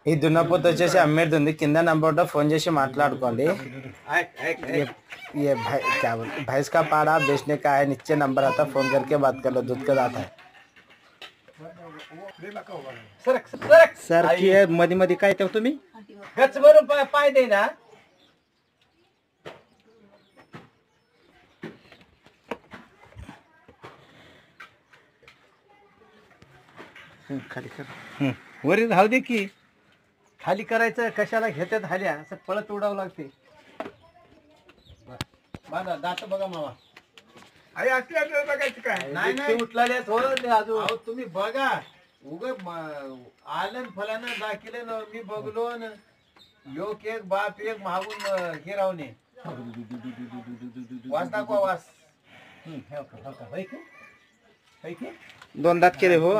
ఈ దున్నపోతు వచ్చేసి అమ్మేది ఉంది కింద నంబర్ ఫోన్ చేసి మాట్లాడుకోండి ये भाई क्या बोल भैंस का पाड़ा बेचने का है नीचे नंबर आता फोन करके बात कर लो दूध का दाता है सर की मध्ये मध्ये काय ठेव तुम्ही गच भरून पाय दे ना खाली कर वरी राहू दे की खाली करायचं कशाला घेतात हाल्या असं पळत उडावं लागते माझा दात बघा मामा आई असली आपल्याला बघायचं काय नाही नाही उठलाले अजून तुम्ही बघा उग आलं फलानं दाखिले ना मी बघलो न लोक एक बाप एक मागून हे रावणे वास दाखवा वास दोन दात केले हो